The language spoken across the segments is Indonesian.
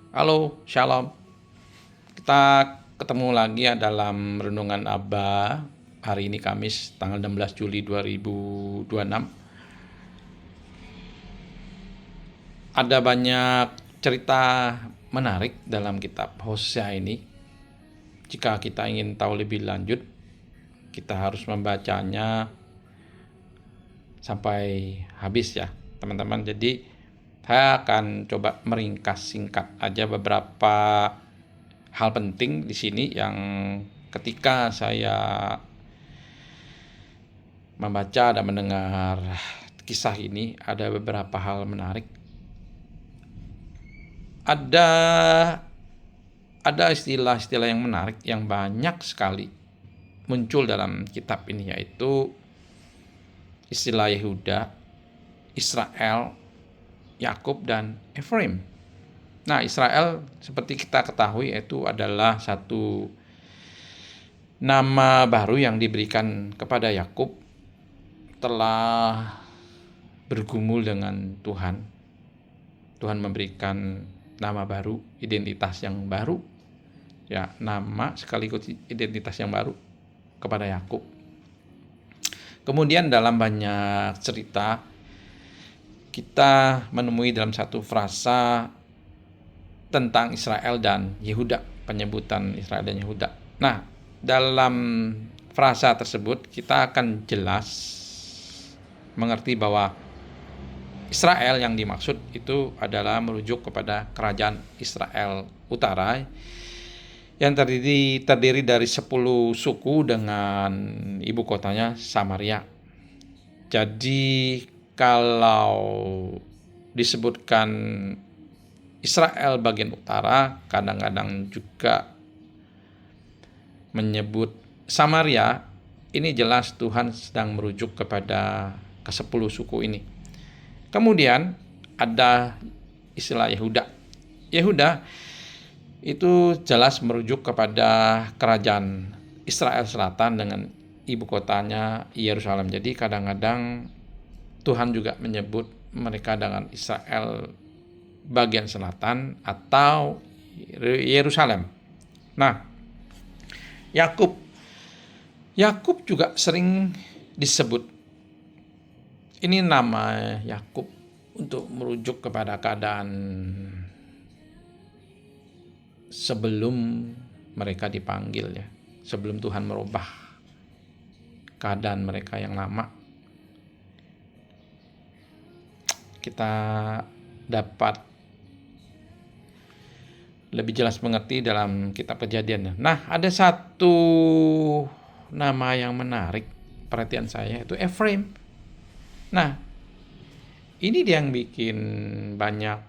Halo, Shalom. Kita ketemu lagi ya dalam Renungan Abba. Hari ini Kamis, tanggal 16 Juli 2026. Ada banyak cerita menarik dalam kitab Hosea ini. Jika kita ingin tahu lebih lanjut, kita harus membacanya sampai habis ya, teman-teman. Jadi, saya akan coba meringkas singkat aja beberapa hal penting di sini yang ketika saya membaca dan mendengar kisah ini ada beberapa hal menarik. Ada istilah-istilah yang menarik yang banyak sekali muncul dalam kitab ini, yaitu istilah Yehuda, Israel, Yakub, dan Efraim. Nah, Israel seperti kita ketahui itu adalah satu nama baru yang diberikan kepada Yakub telah bergumul dengan Tuhan. Tuhan memberikan nama baru, identitas yang baru. Ya, nama sekaligus identitas yang baru kepada Yakub. Kemudian dalam banyak cerita kita menemui dalam satu frasa tentang Israel dan Yehuda, penyebutan Israel dan Yehuda. Nah, dalam frasa tersebut kita akan jelas mengerti bahwa Israel yang dimaksud itu adalah merujuk kepada kerajaan Israel Utara yang terdiri dari 10 suku dengan ibu kotanya Samaria. Jadi kalau disebutkan Israel bagian utara, kadang-kadang juga menyebut Samaria, ini jelas Tuhan sedang merujuk kepada ke-10 suku ini. Kemudian ada istilah Yehuda. Yehuda itu jelas merujuk kepada kerajaan Israel Selatan dengan ibu kotanya Yerusalem. Jadi kadang-kadang Tuhan juga menyebut mereka dengan Israel bagian selatan atau Yerusalem. Nah, Yakub juga sering disebut. Ini nama Yakub untuk merujuk kepada keadaan sebelum mereka dipanggil ya, sebelum Tuhan merubah keadaan mereka yang lama. Kita dapat lebih jelas mengerti dalam kitab Kejadian. Nah, ada satu nama yang menarik perhatian saya, itu Efraim. Nah, ini dia yang bikin banyak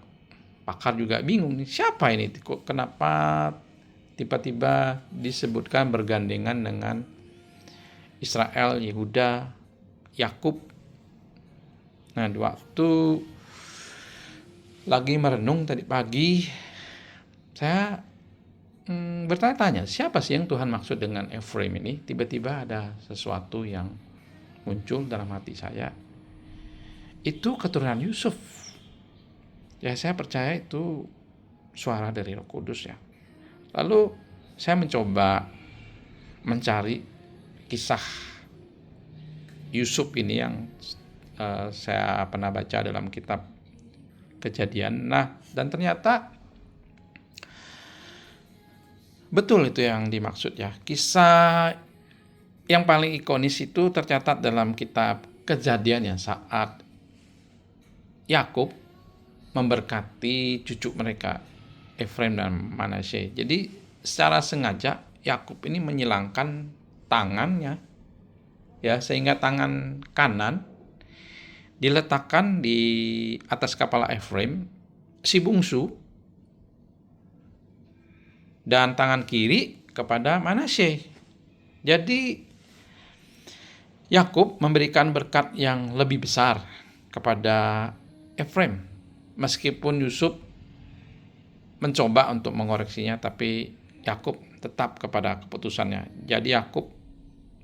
pakar juga bingung nih, siapa ini? Kok kenapa tiba-tiba disebutkan bergandengan dengan Israel, Yehuda, Yakub? Nah, waktu lagi merenung tadi pagi, saya bertanya-tanya, siapa sih yang Tuhan maksud dengan Efraim ini? Tiba-tiba ada sesuatu yang muncul dalam hati saya. Itu keturunan Yusuf. Ya, saya percaya itu suara dari Roh Kudus ya. Lalu saya mencoba mencari kisah Yusuf ini yang saya pernah baca dalam kitab Kejadian. Nah, dan ternyata betul itu yang dimaksud ya. Kisah yang paling ikonis itu tercatat dalam kitab Kejadian ya, saat Yakub memberkati cucu mereka Efraim dan Manasye. Jadi secara sengaja Yakub ini menyilangkan tangannya ya, sehingga tangan kanan diletakkan di atas kepala Efraim si bungsu, dan tangan kiri kepada Manasye. Jadi Yakub memberikan berkat yang lebih besar kepada Efraim, meskipun Yusuf mencoba untuk mengoreksinya, tapi Yakub tetap kepada keputusannya. Jadi Yakub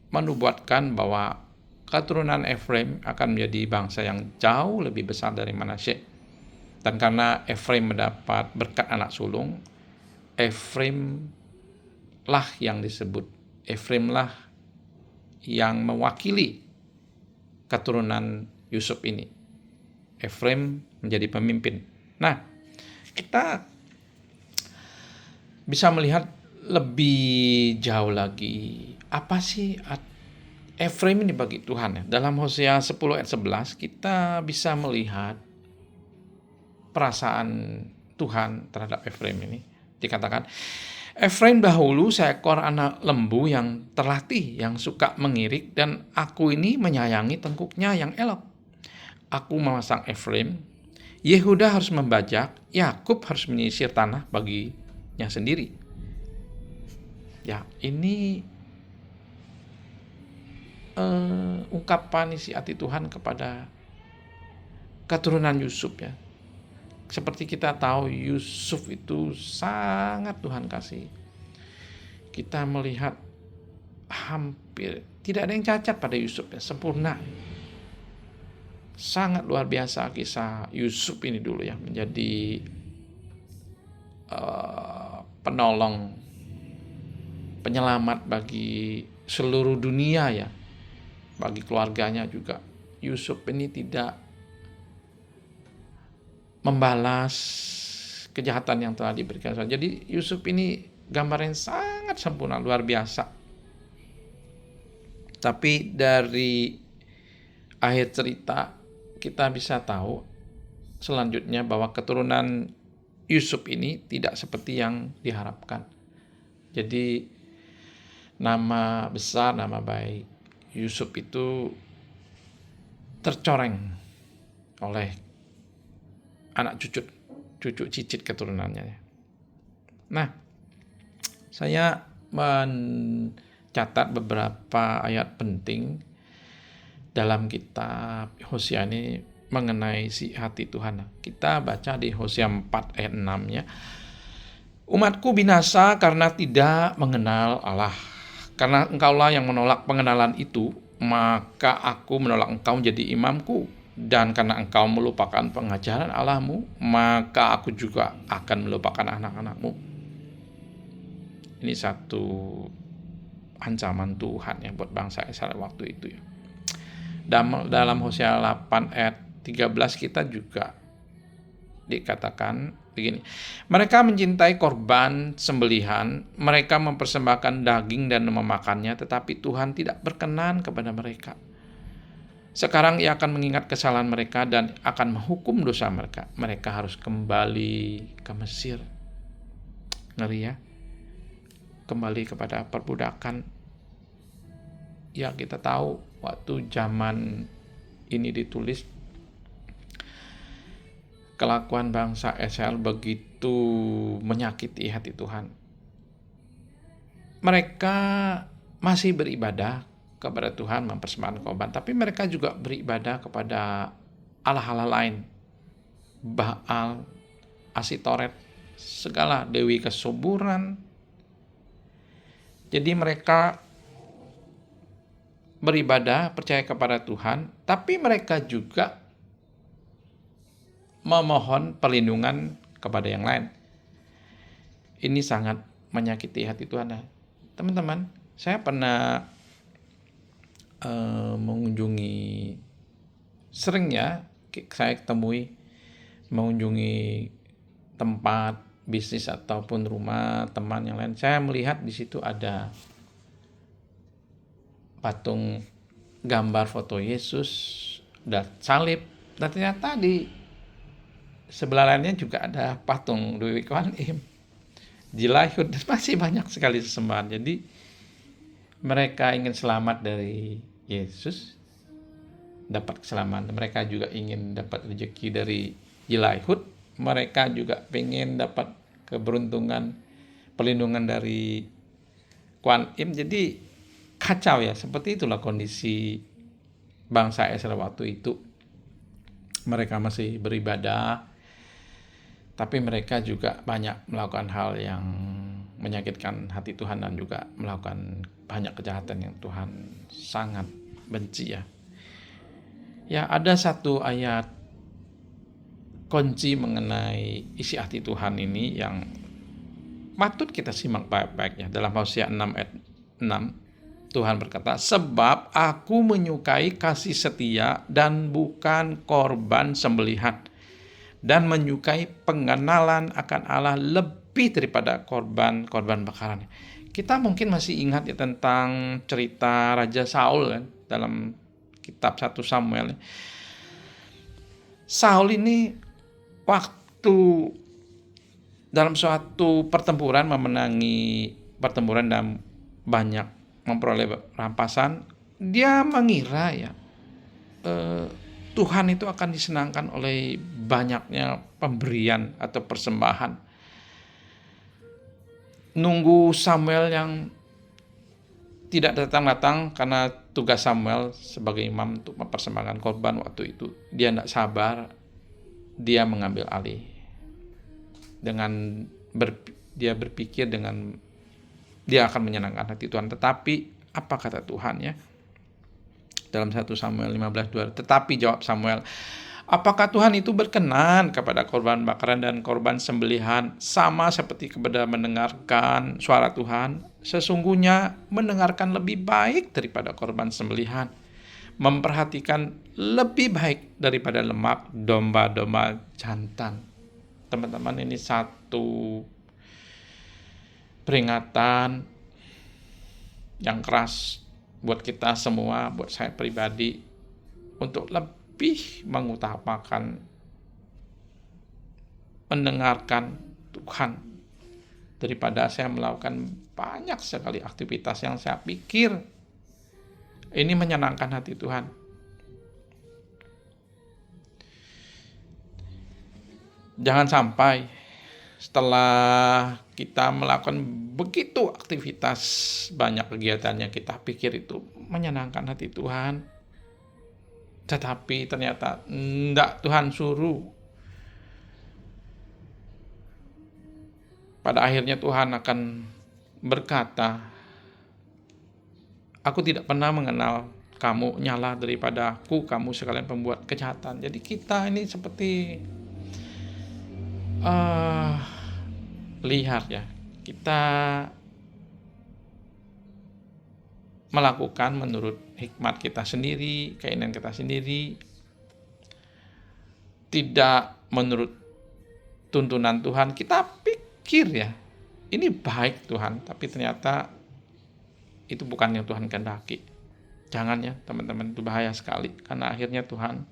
menubuatkan bahwa keturunan Efraim akan menjadi bangsa yang jauh lebih besar dari Manasye. Dan karena Efraim mendapat berkat anak sulung, Efraim lah yang disebut, Efraim lah yang mewakili keturunan Yusuf ini. Efraim menjadi pemimpin. Nah, kita bisa melihat lebih jauh lagi, apa sih Efraim ini bagi Tuhan ya. Dalam Hosea 10 ayat 11 kita bisa melihat perasaan Tuhan terhadap Efraim ini. Dikatakan, Efraim dahulu seekor anak lembu yang terlatih, yang suka mengirik, dan aku ini menyayangi tengkuknya yang elok. Aku memasang Efraim, Yehuda harus membajak, Yakub harus menyisir tanah baginya sendiri. Ya, ini ungkapan isi hati Tuhan kepada keturunan Yusuf ya. Seperti kita tahu Yusuf itu sangat Tuhan kasih. Kita melihat hampir tidak ada yang cacat pada Yusuf ya, sempurna. Sangat luar biasa kisah Yusuf ini dulu ya, menjadi penolong, penyelamat bagi seluruh dunia ya. Bagi keluarganya juga. Yusuf ini tidak membalas kejahatan yang telah diberikan. Jadi Yusuf ini gambaran sangat sempurna, luar biasa. Tapi dari akhir cerita kita bisa tahu selanjutnya bahwa keturunan Yusuf ini tidak seperti yang diharapkan. Jadi nama besar, nama baik Yusuf itu tercoreng oleh anak cucu cicit keturunannya. Nah, saya mencatat beberapa ayat penting dalam kitab Hosea ini mengenai si hati Tuhan. Kita baca di Hosea 4 ayat 6-nya. Umatku binasa karena tidak mengenal Allah. Karena engkaulah yang menolak pengenalan itu, maka aku menolak engkau menjadi imamku. Dan karena engkau melupakan pengajaran Allahmu, maka aku juga akan melupakan anak-anakmu. Ini satu ancaman Tuhan ya buat bangsa Israel waktu itu ya. Dalam Hosea 8 ayat 13 kita juga dikatakan begini. Mereka mencintai korban sembelihan, mereka mempersembahkan daging dan memakannya, tetapi Tuhan tidak berkenan kepada mereka. Sekarang Ia akan mengingat kesalahan mereka dan akan menghukum dosa mereka. Mereka harus kembali ke Mesir. Ngeri ya. Kembali kepada perbudakan. Ya, kita tahu waktu zaman ini ditulis, kelakuan bangsa Israel begitu menyakiti hati Tuhan. Mereka masih beribadah kepada Tuhan, mempersembahkan korban, tapi mereka juga beribadah kepada allah-allah lain, Baal, Asitoret, segala dewi kesuburan. Jadi mereka beribadah, percaya kepada Tuhan, tapi mereka juga memohon perlindungan kepada yang lain. Ini sangat menyakiti hati Tuhan. Teman-teman, saya pernah mengunjungi, seringnya saya temui mengunjungi tempat bisnis ataupun rumah teman yang lain. Saya melihat di situ ada patung gambar foto Yesus dan salib, dan ternyata di sebelah lainnya juga ada patung Dewi Kuan Im, Jilaihut, dan masih banyak sekali sesembahan. Jadi mereka ingin selamat dari Yesus, dapat keselamatan. Mereka juga ingin dapat rezeki dari Jilaihut. Mereka juga ingin dapat keberuntungan, perlindungan dari Kuan Im. Jadi kacau ya, seperti itulah kondisi bangsa Israel waktu itu. Mereka masih beribadah, tapi mereka juga banyak melakukan hal yang menyakitkan hati Tuhan dan juga melakukan banyak kejahatan yang Tuhan sangat benci ya. Ya, ada satu ayat kunci mengenai isi hati Tuhan ini yang patut kita simak baik-baiknya. Dalam Hosea 6 ayat 6, Tuhan berkata, "Sebab aku menyukai kasih setia dan bukan korban sembelihan, dan menyukai pengenalan akan Allah lebih daripada korban bakaran." Kita mungkin masih ingat ya tentang cerita Raja Saul kan, dalam kitab 1 Samuel. Saul ini waktu dalam suatu pertempuran memenangi pertempuran dan banyak memperoleh rampasan, dia mengira ya Tuhan itu akan disenangkan oleh banyaknya pemberian atau persembahan. Nunggu Samuel yang tidak datang-datang karena tugas Samuel sebagai imam untuk mempersembahkan korban waktu itu. Dia tidak sabar, dia mengambil alih. Dia berpikir dengan dia akan menyenangkan hati Tuhan. Tetapi apa kata Tuhan ya? Dalam 1 Samuel 15:2, tetapi jawab Samuel, "Apakah Tuhan itu berkenan kepada korban bakaran dan korban sembelihan sama seperti kepada mendengarkan suara Tuhan? Sesungguhnya mendengarkan lebih baik daripada korban sembelihan, memperhatikan lebih baik daripada lemak domba-domba jantan." Teman-teman, ini satu peringatan yang keras buat kita semua, buat saya pribadi, untuk lebih mengutamakan mendengarkan Tuhan daripada saya melakukan banyak sekali aktivitas yang saya pikir ini menyenangkan hati Tuhan. Jangan sampai setelah kita melakukan begitu aktivitas, banyak kegiatannya, kita pikir itu menyenangkan hati Tuhan, tetapi ternyata enggak Tuhan suruh. Pada akhirnya Tuhan akan berkata, "Aku tidak pernah mengenal kamu, nyala daripada aku, kamu sekalian pembuat kejahatan." Jadi kita ini seperti lihat ya, kita melakukan menurut hikmat kita sendiri, keinginan kita sendiri, tidak menurut tuntunan Tuhan. Kita pikir ya, ini baik Tuhan, tapi ternyata itu bukan yang Tuhan kehendaki. Jangan ya teman-teman, itu bahaya sekali, karena akhirnya Tuhan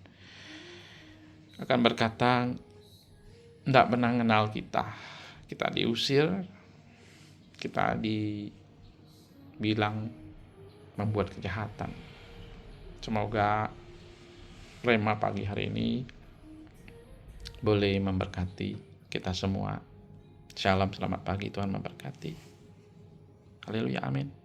akan berkata, tidak pernah kenal kita. Kita diusir, kita dibilang membuat kejahatan. Semoga rema pagi hari ini boleh memberkati kita semua. Shalom, selamat pagi, Tuhan memberkati. Haleluya, amin.